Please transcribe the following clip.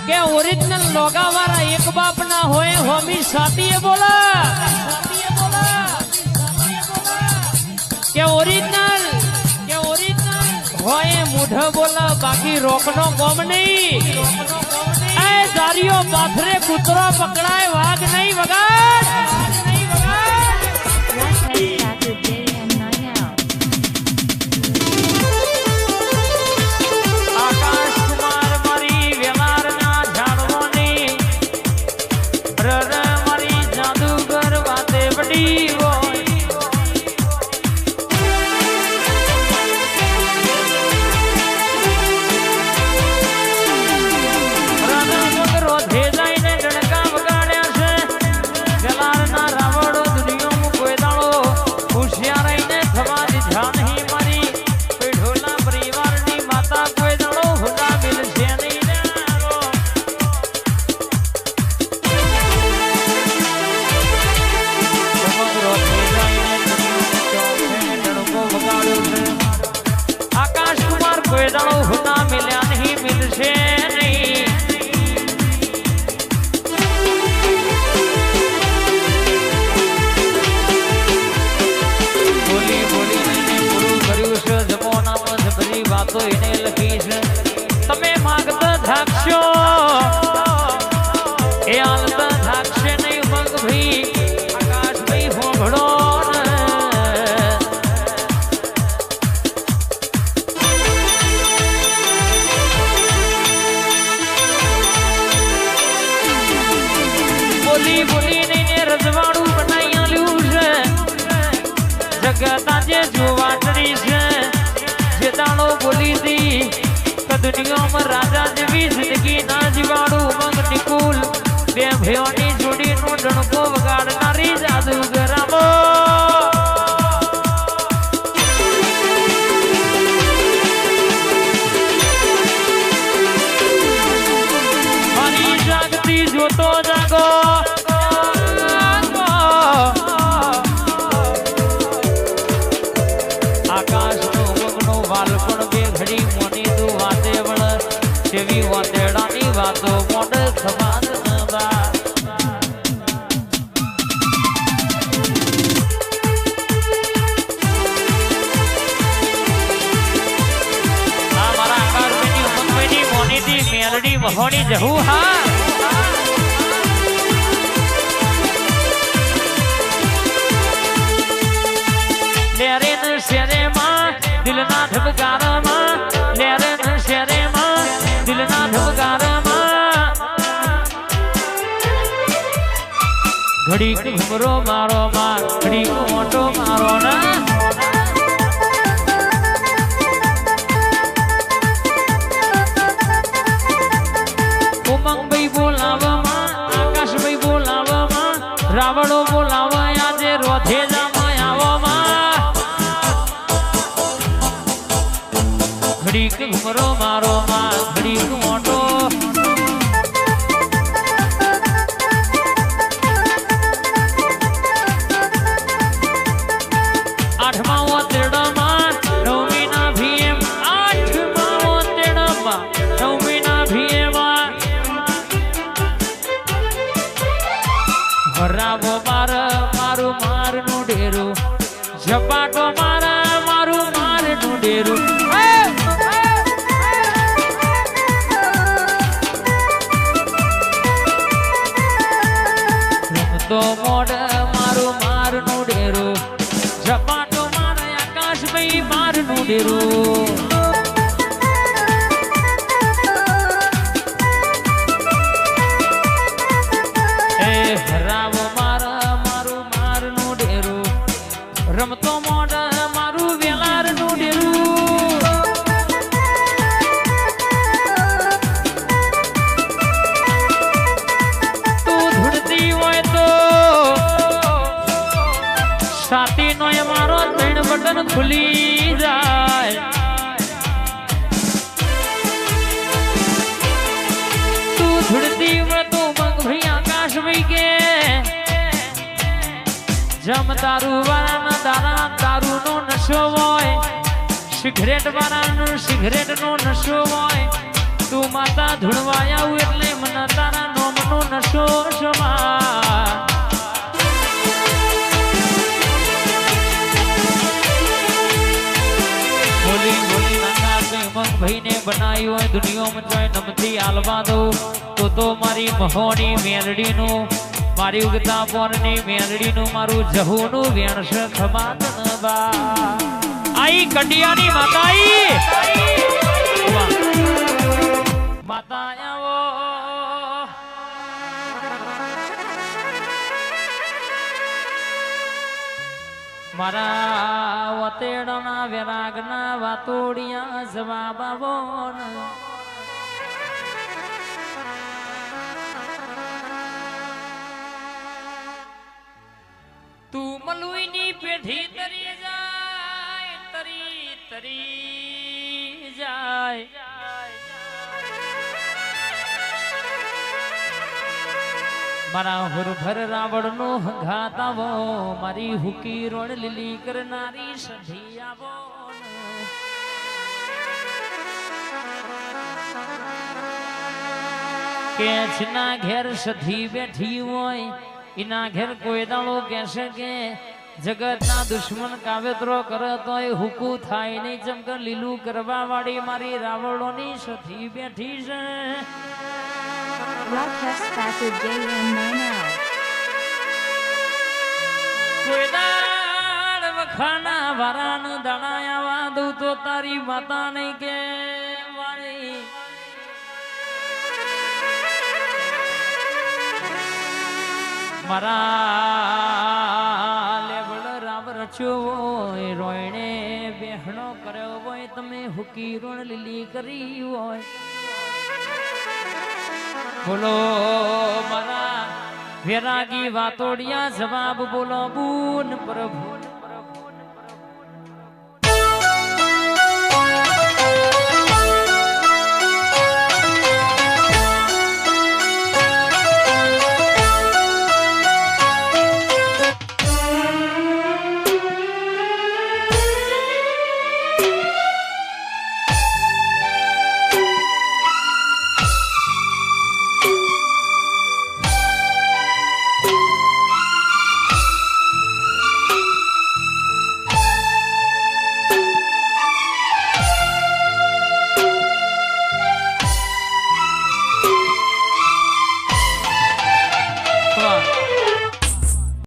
કે ઓરિજિનલ લોગા વાળા એક બાપ ના હોય હોમી સાતીએ બોલા કે ઓરિજિનલ હોય મૂઢ બોલા બાકી રોકનો કોમ નહીં એ જારીઓ પાથરે કૂતરો પકડાય વાઘ નહીં વગાડ તમે માગતા થાકશો એ હાલતા થાકશે નહીં મગ ભાઈ આકાશ ભાઈ હોભળો બોલી બોલી ને રજવાડું બનાવી આલ્યું છે જગત આજે જોવાટરી છે જે દાણો બોલી દી દુનિયામાં રાજા જેવી જિંદગી ના જીવાડું મંગ નિકુલ બે ભયોની જોડીનો ડણકો વગાડનારી જાદુગરામો મારી જાગતી જોતો જાગો આકાશનો મગનો વાલપણ બે ઘડી મોની તું વાતે વળ જેવી વાતેડાની વાતો મોડ સમાન નવા આ મારા આકાશની ઉમંગની મોનીથી મેલડી મહોણી જહું હા લેરે ન શેરે માં દિલના ધબકારમાં લેરે ન શેરે માં દિલના ધબકારમાં ઘડીક ઘમરો મારો માં ઘડીક મોટો મારો ના ઉમંગભાઈ બોલાવવામાં આકાશભાઈ બોલાવવામાં રાવણો બોલાવા આજે રોધે જામાં આવવામાં ઘડીક ઘમરો મારો માં ઘડીક મોટો આઠમા તેડામાં નવમીના ભીમ આઠમા તેડામાં નવમીના ભીમાં હરાવો મારું મારનું ડેરું ઝપાટો મારું મારનું ડેરું તો મોડ મારું મારનું ડેરું ઝપાટો મારે આકાશભાઈ મારનું ડેરું એ હરાવો મારું મારનું ડેરું રમતો મોડ મારું વેલારનું ડેરું તું ધૂળતી હોય તો સાતી નો મારો ત્રણ બટન ખુલી જાય તું ધૂળતી હોય તો મંગ ભાઈ આકાશભાઈ કે જમ દારૂ વાળાના દાણા દારૂનો નશો હોય સિગરેટ વાળાનો સિગરેટનો નશો હોય તું માતા ધૂળવાયા એટલે બનાવી હોય દુનિયામાં જોઈ નમથી આલવા દઉં તો મારી મહોની મેલડીનું મારી ઉગતા પોરની મેલડીનું મારું જહુનું વેણસ ખમાત ન બા આઈ કંડિયાની માતા માતા આવો મારા વતેડના વેરાગના વાતોડિયા જવાબ આવો તું મલુઈની પેઢી તરી જાય તરી જાય મારા હુરભર રાવણનો હંગાત આવો મારી હુકી રોડ લીલી કરનારી સધી આવો કે છના ઘેર સધી બેઠી હોય इना घेर कोई दाड़ो कैसे के जगत ना दुश्मन कावेत्रो करत होय हुकू थाय नहीं चमकर लीलू करवा वाड़ी मारी रावणोनी सधी बैठी छे कोई दाड़ वखाना वरान दणाया वादू तो तारी माता नहीं के वारी मारा लेवल राम रचो रोयणे बेहणो कर्यो होय तमे हुकी ऋण लीली करी होय बोलो मारा वेरागी वातोड़िया जवाब बोलो बून प्रभु